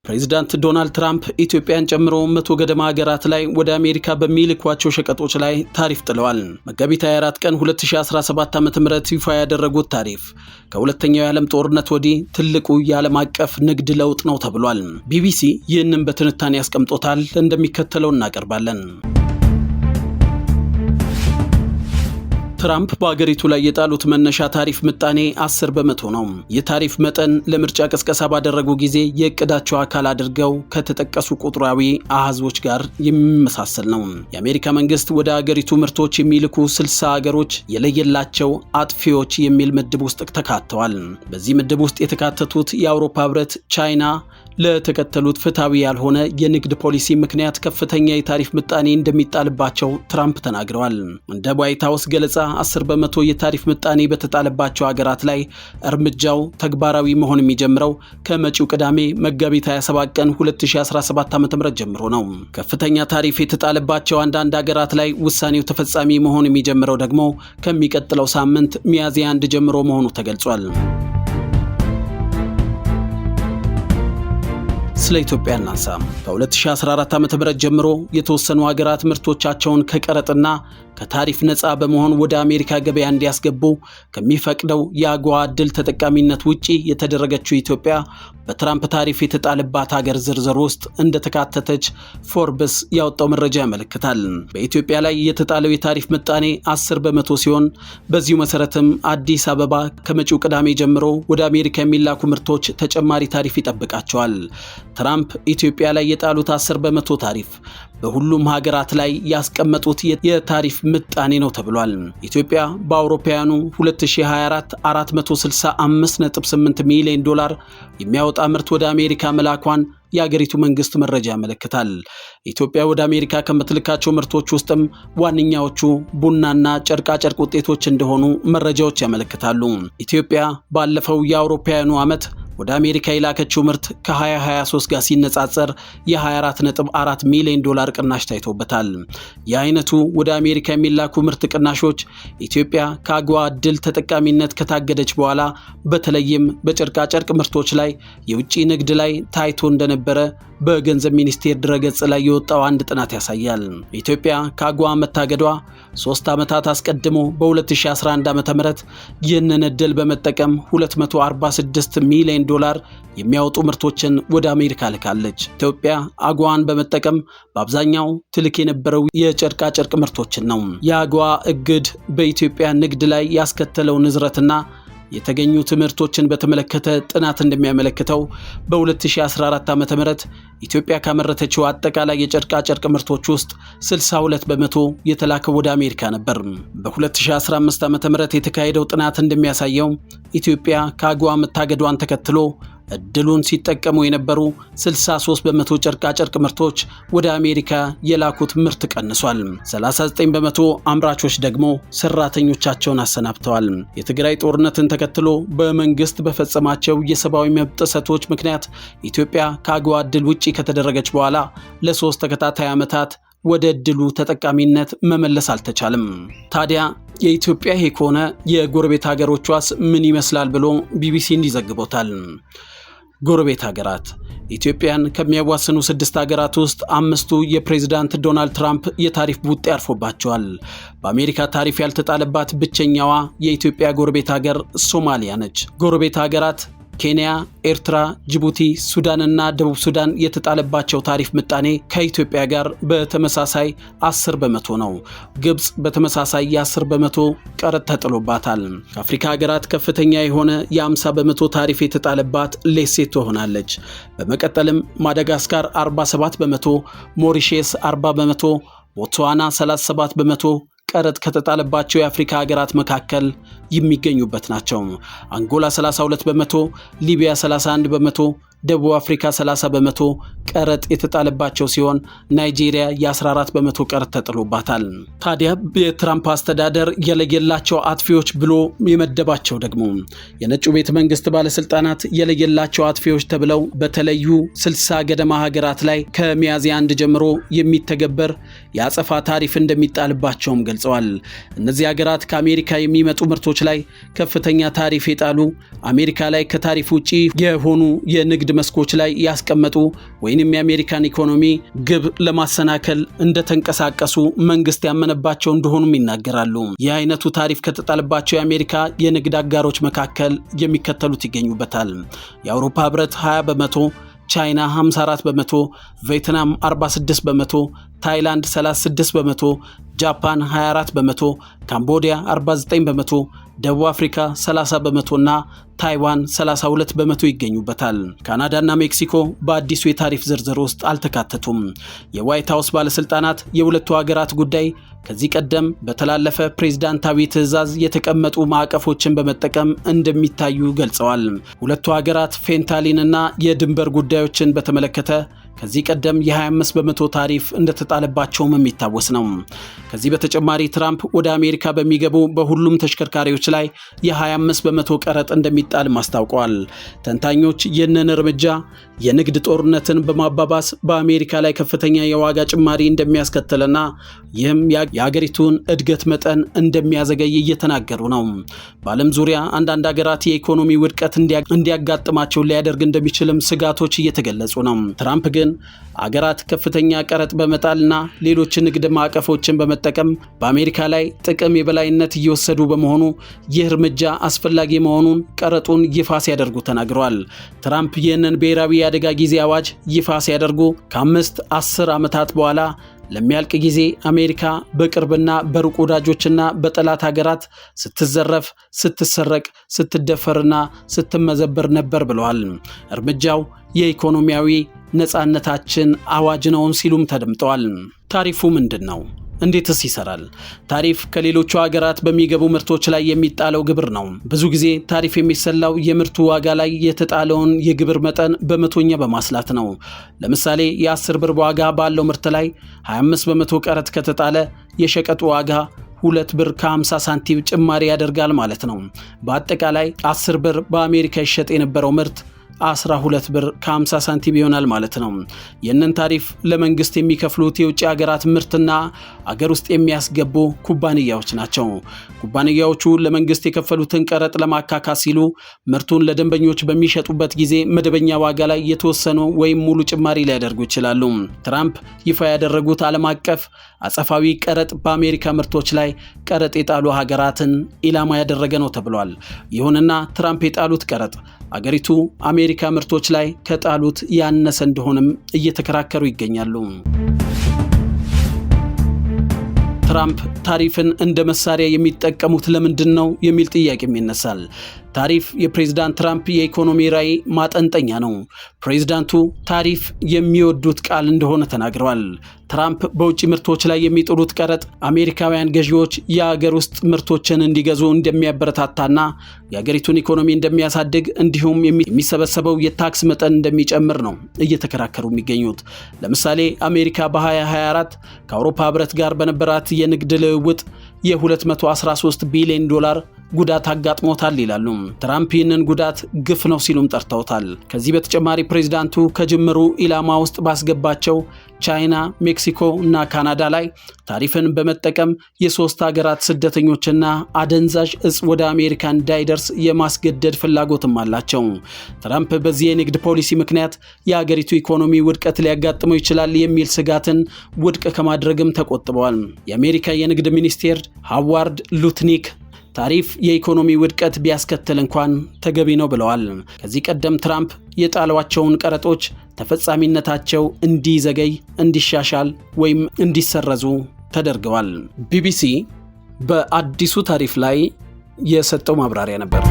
ፕሬዝዳንት ዶናልድ ትራምፕ ኢትዮጵያን ጨምሮ 100 ገደማ ሀገራት ላይ ወደ አሜሪካ በሚልኳቸው ሸቀጦች ላይ ታሪፍ ጥለዋል። መጋቢት 24 ቀን 2017 ዓ.ም ይፋ ያደረጉት ታሪፍ ከሁለተኛው የዓለም ጦርነት ወዲህ ትልቁ የዓለም አቀፍ ንግድ ለውጥ ነው ተብሏል። ቢቢሲ ይህንን በትንታኔ ያስቀምጦታል፣ እንደሚከተለው እናቀርባለን። ትራምፕ በአገሪቱ ላይ የጣሉት መነሻ ታሪፍ ምጣኔ 10% ነው። የታሪፍ መጠን ለምርጫ ቅስቀሳ ባደረጉ ጊዜ የእቅዳቸው አካል አድርገው ከተጠቀሱ ቁጥራዊ አሃዞች ጋር የሚመሳሰል ነው። የአሜሪካ መንግስት ወደ አገሪቱ ምርቶች የሚልኩ 60 አገሮች የለየላቸው አጥፊዎች የሚል ምድብ ውስጥ ተካተዋል። በዚህ ምድብ ውስጥ የተካተቱት የአውሮፓ ህብረት፣ ቻይና ለተከተሉት ፍትሃዊ ያልሆነ የንግድ ፖሊሲ ምክንያት ከፍተኛ የታሪፍ ምጣኔ እንደሚጣልባቸው ትራምፕ ተናግረዋል። እንደ ዋይት ሃውስ ገለጻ 10% የታሪፍ ምጣኔ በተጣለባቸው ሀገራት ላይ እርምጃው ተግባራዊ መሆን የሚጀምረው ከመጪው ቅዳሜ መጋቢት 27 ቀን 2017 ዓ.ም ጀምሮ ነው። ከፍተኛ ታሪፍ የተጣለባቸው አንዳንድ ሀገራት ላይ ውሳኔው ተፈጻሚ መሆን የሚጀምረው ደግሞ ከሚቀጥለው ሳምንት ሚያዝያ 1 ጀምሮ መሆኑ ተገልጿል። ስለ ኢትዮጵያ እናንሳ። ከ2014 ዓ.ም ጀምሮ የተወሰኑ ሀገራት ምርቶቻቸውን ከቀረጥና ከታሪፍ ነፃ በመሆን ወደ አሜሪካ ገበያ እንዲያስገቡ ከሚፈቅደው የአጎዋ ዕድል ተጠቃሚነት ውጪ የተደረገችው ኢትዮጵያ በትራምፕ ታሪፍ የተጣለባት ሀገር ዝርዝር ውስጥ እንደተካተተች ፎርብስ ያወጣው መረጃ ያመለክታል። በኢትዮጵያ ላይ የተጣለው የታሪፍ ምጣኔ 10% ሲሆን በዚሁ መሰረትም አዲስ አበባ ከመጪው ቅዳሜ ጀምሮ ወደ አሜሪካ የሚላኩ ምርቶች ተጨማሪ ታሪፍ ይጠብቃቸዋል። ትራምፕ ኢትዮጵያ ላይ የጣሉት 10% ታሪፍ በሁሉም ሀገራት ላይ ያስቀመጡት የታሪፍ ምጣኔ ነው ተብሏል። ኢትዮጵያ በአውሮፓውያኑ 2024 $465.8 ሚሊዮን የሚያወጣ ምርት ወደ አሜሪካ መላኳን የአገሪቱ መንግስት መረጃ ያመለክታል። ኢትዮጵያ ወደ አሜሪካ ከምትልካቸው ምርቶች ውስጥም ዋነኛዎቹ ቡናና ጨርቃጨርቅ ውጤቶች እንደሆኑ መረጃዎች ያመለክታሉ። ኢትዮጵያ ባለፈው የአውሮፓውያኑ ዓመት ወደ አሜሪካ የላከችው ምርት ከ2023 ጋር ሲነጻጸር የ$24.4 ሚሊዮን ቅናሽ ታይቶበታል። የአይነቱ ወደ አሜሪካ የሚላኩ ምርት ቅናሾች ኢትዮጵያ ከአጎዋ ዕድል ተጠቃሚነት ከታገደች በኋላ በተለይም በጨርቃጨርቅ ምርቶች ላይ የውጭ ንግድ ላይ ታይቶ እንደነበረ በገንዘብ ሚኒስቴር ድረገጽ ላይ የወጣው አንድ ጥናት ያሳያል። ኢትዮጵያ ከአጎዋ መታገዷ 3 ዓመታት አስቀድሞ በ2011 ዓ.ም ይህንን ዕድል በመጠቀም $246 ሚሊዮን የሚያወጡ ምርቶችን ወደ አሜሪካ ልካለች። ኢትዮጵያ አጎዋን በመጠቀም በአብዛኛው ትልክ የነበረው የጨርቃ ጨርቅ ምርቶችን ነው። የአጎዋ እግድ በኢትዮጵያ ንግድ ላይ ያስከተለው ንዝረትና የተገኙ ትምህርቶችን በተመለከተ ጥናት እንደሚያመለክተው በ2014 ዓ.ም ኢትዮጵያ ካመረተችው አጠቃላይ የጨርቃ ጨርቅ ምርቶች ውስጥ 62% የተላከው ወደ አሜሪካ ነበር። በ2015 ዓ.ም የተካሄደው ጥናት እንደሚያሳየው ኢትዮጵያ ከአጎዋ መታገዷን ተከትሎ እድሉን ሲጠቀሙ የነበሩ 63% ጨርቃ ጨርቅ ምርቶች ወደ አሜሪካ የላኩት ምርት ቀንሷል። 39% አምራቾች ደግሞ ሰራተኞቻቸውን አሰናብተዋል። የትግራይ ጦርነትን ተከትሎ በመንግስት በፈጸማቸው የሰብአዊ መብት ጥሰቶች ምክንያት ኢትዮጵያ ከአጎዋ ዕድል ውጪ ከተደረገች በኋላ ለ3 ተከታታይ ዓመታት ወደ ዕድሉ ተጠቃሚነት መመለስ አልተቻለም። ታዲያ የኢትዮጵያ ይሄ ከሆነ የጎረቤት ሀገሮቿስ ምን ይመስላል ብሎ ቢቢሲ እንዲዘግቦታል። ጎረቤት ሀገራት ኢትዮጵያን ከሚያዋስኑ 6 ሀገራት ውስጥ 5ቱ የፕሬዝዳንት ዶናልድ ትራምፕ የታሪፍ ቡጤ ያርፎባቸዋል። በአሜሪካ ታሪፍ ያልተጣለባት ብቸኛዋ የኢትዮጵያ ጎረቤት ሀገር ሶማሊያ ነች። ጎረቤት ሀገራት ኬንያ፣ ኤርትራ፣ ጅቡቲ፣ ሱዳንና ደቡብ ሱዳን የተጣለባቸው ታሪፍ ምጣኔ ከኢትዮጵያ ጋር በተመሳሳይ 10% ነው። ግብጽ በተመሳሳይ የ10% ቀረጥ ተጥሎባታል። ከአፍሪካ ሀገራት ከፍተኛ የሆነ የ50% ታሪፍ የተጣለባት ሌሴቶ ሆናለች። በመቀጠልም ማዳጋስካር 47%፣ ሞሪሼስ 40%፣ ቦትስዋና 37% ቀረጥ ከተጣለባቸው የአፍሪካ ሀገራት መካከል የሚገኙበት ናቸው። አንጎላ 32%፣ ሊቢያ 31%፣ ደቡብ አፍሪካ 30% ቀረጥ የተጣለባቸው ሲሆን ናይጄሪያ የ14% ቀረጥ ተጥሎባታል። ታዲያ የትራምፕ አስተዳደር የለየላቸው አጥፊዎች ብሎ የመደባቸው ደግሞ የነጩ ቤተ መንግስት ባለስልጣናት የለየላቸው አጥፊዎች ተብለው በተለዩ 60 ገደማ ሀገራት ላይ ከሚያዝያ 1 ጀምሮ የሚተገበር የአጸፋ ታሪፍ እንደሚጣልባቸውም ገልጸዋል። እነዚህ ሀገራት ከአሜሪካ የሚመጡ ምርቶች ላይ ከፍተኛ ታሪፍ የጣሉ፣ አሜሪካ ላይ ከታሪፍ ውጪ የሆኑ የንግድ መስኮች ላይ ያስቀመጡ ወይንም የአሜሪካን ኢኮኖሚ ግብ ለማሰናከል እንደተንቀሳቀሱ መንግስት ያመነባቸው እንደሆኑም ይናገራሉ። ይህ አይነቱ ታሪፍ ከተጣለባቸው የአሜሪካ የንግድ አጋሮች መካከል የሚከተሉት ይገኙበታል። የአውሮፓ ህብረት 20%፣ ቻይና 54%፣ ቪየትናም 46%፣ ታይላንድ 36%፣ ጃፓን 24%፣ ካምቦዲያ 49%፣ ደቡብ አፍሪካ 30% እና ታይዋን 32% ይገኙበታል። ካናዳና ሜክሲኮ በአዲሱ የታሪፍ ዝርዝር ውስጥ አልተካተቱም። የዋይት ሃውስ ባለስልጣናት የሁለቱ ሀገራት ጉዳይ ከዚህ ቀደም በተላለፈ ፕሬዝዳንታዊ ትዕዛዝ የተቀመጡ ማዕቀፎችን በመጠቀም እንደሚታዩ ገልጸዋል። ሁለቱ ሀገራት ፌንታሊንና የድንበር ጉዳዮችን በተመለከተ ከዚህ ቀደም የ25% ታሪፍ እንደተጣለባቸውም የሚታወስ ነው። ከዚህ በተጨማሪ ትራምፕ ወደ አሜሪካ በሚገቡ በሁሉም ተሽከርካሪዎች ላይ የ25% ቀረጥ እንደሚጣል አስታውቀዋል። ተንታኞች ይህንን እርምጃ የንግድ ጦርነትን በማባባስ በአሜሪካ ላይ ከፍተኛ የዋጋ ጭማሪ እንደሚያስከትልና ይህም የሀገሪቱን እድገት መጠን እንደሚያዘገይ እየተናገሩ ነው። በዓለም ዙሪያ አንዳንድ ሀገራት የኢኮኖሚ ውድቀት እንዲያጋጥማቸው ሊያደርግ እንደሚችልም ስጋቶች እየተገለጹ ነው። ትራምፕ ግን አገራት ከፍተኛ ቀረጥ በመጣልና ሌሎች ንግድ ማዕቀፎችን በመጠቀም በአሜሪካ ላይ ጥቅም የበላይነት እየወሰዱ በመሆኑ ይህ እርምጃ አስፈላጊ መሆኑን ቀረጡን ይፋ ሲያደርጉ ተናግረዋል። ትራምፕ ይህንን ብሔራዊ የአደጋ ጊዜ አዋጅ ይፋ ሲያደርጉ ከ5-10 ዓመታት በኋላ ለሚያልቅ ጊዜ አሜሪካ በቅርብና በሩቅ ወዳጆችና በጠላት ሀገራት ስትዘረፍ፣ ስትሰረቅ፣ ስትደፈርና ስትመዘበር ነበር ብለዋል። እርምጃው የኢኮኖሚያዊ ነፃነታችን አዋጅ ነው ሲሉም ተደምጠዋል። ታሪፉ ምንድን ነው? እንዴትስ ይሰራል? ታሪፍ ከሌሎቹ ሀገራት በሚገቡ ምርቶች ላይ የሚጣለው ግብር ነው። ብዙ ጊዜ ታሪፍ የሚሰላው የምርቱ ዋጋ ላይ የተጣለውን የግብር መጠን በመቶኛ በማስላት ነው። ለምሳሌ የ10 ብር ዋጋ ባለው ምርት ላይ 25% ቀረጥ ከተጣለ የሸቀጡ ዋጋ 2 ብር ከ50 ሳንቲም ጭማሪ ያደርጋል ማለት ነው። በአጠቃላይ 10 ብር በአሜሪካ ይሸጥ የነበረው ምርት 12 ብር ከ50 ሳንቲም ይሆናል ማለት ነው። ይህንን ታሪፍ ለመንግስት የሚከፍሉት የውጭ ሀገራት ምርትና አገር ውስጥ የሚያስገቡ ኩባንያዎች ናቸው። ኩባንያዎቹ ለመንግስት የከፈሉትን ቀረጥ ለማካካስ ሲሉ ምርቱን ለደንበኞች በሚሸጡበት ጊዜ መደበኛ ዋጋ ላይ የተወሰኑ ወይም ሙሉ ጭማሪ ሊያደርጉ ይችላሉ። ትራምፕ ይፋ ያደረጉት ዓለም አቀፍ አጸፋዊ ቀረጥ በአሜሪካ ምርቶች ላይ ቀረጥ የጣሉ ሀገራትን ኢላማ ያደረገ ነው ተብሏል። ይሁንና ትራምፕ የጣሉት ቀረጥ አገሪቱ አሜሪካ ምርቶች ላይ ከጣሉት ያነሰ እንደሆነም እየተከራከሩ ይገኛሉ። ትራምፕ ታሪፍን እንደ መሳሪያ የሚጠቀሙት ለምንድን ነው የሚል ጥያቄም ይነሳል። ታሪፍ የፕሬዝዳንት ትራምፕ የኢኮኖሚ ራዕይ ማጠንጠኛ ነው። ፕሬዝዳንቱ ታሪፍ የሚወዱት ቃል እንደሆነ ተናግረዋል። ትራምፕ በውጭ ምርቶች ላይ የሚጥሉት ቀረጥ አሜሪካውያን ገዢዎች የሀገር ውስጥ ምርቶችን እንዲገዙ እንደሚያበረታታና የሀገሪቱን ኢኮኖሚ እንደሚያሳድግ እንዲሁም የሚሰበሰበው የታክስ መጠን እንደሚጨምር ነው እየተከራከሩ የሚገኙት። ለምሳሌ አሜሪካ በ2024 ከአውሮፓ ህብረት ጋር በነበራት የንግድ ልውውጥ የ$213 ቢሊዮን ጉዳት አጋጥሞታል ይላሉ። ትራምፕ ይህንን ጉዳት ግፍ ነው ሲሉም ጠርተውታል። ከዚህ በተጨማሪ ፕሬዝዳንቱ ከጅምሩ ኢላማ ውስጥ ባስገባቸው ቻይና፣ ሜክሲኮ እና ካናዳ ላይ ታሪፍን በመጠቀም የሶስት ሀገራት ስደተኞችና አደንዛዥ እጽ ወደ አሜሪካ እንዳይደርስ የማስገደድ ፍላጎትም አላቸው። ትራምፕ በዚህ የንግድ ፖሊሲ ምክንያት የሀገሪቱ ኢኮኖሚ ውድቀት ሊያጋጥመው ይችላል የሚል ስጋትን ውድቅ ከማድረግም ተቆጥበዋል። የአሜሪካ የንግድ ሚኒስቴር ሃዋርድ ሉትኒክ ታሪፍ የኢኮኖሚ ውድቀት ቢያስከትል እንኳን ተገቢ ነው ብለዋል። ከዚህ ቀደም ትራምፕ የጣሏቸውን ቀረጦች ተፈጻሚነታቸው እንዲዘገይ፣ እንዲሻሻል ወይም እንዲሰረዙ ተደርገዋል። ቢቢሲ በአዲሱ ታሪፍ ላይ የሰጠው ማብራሪያ ነበር።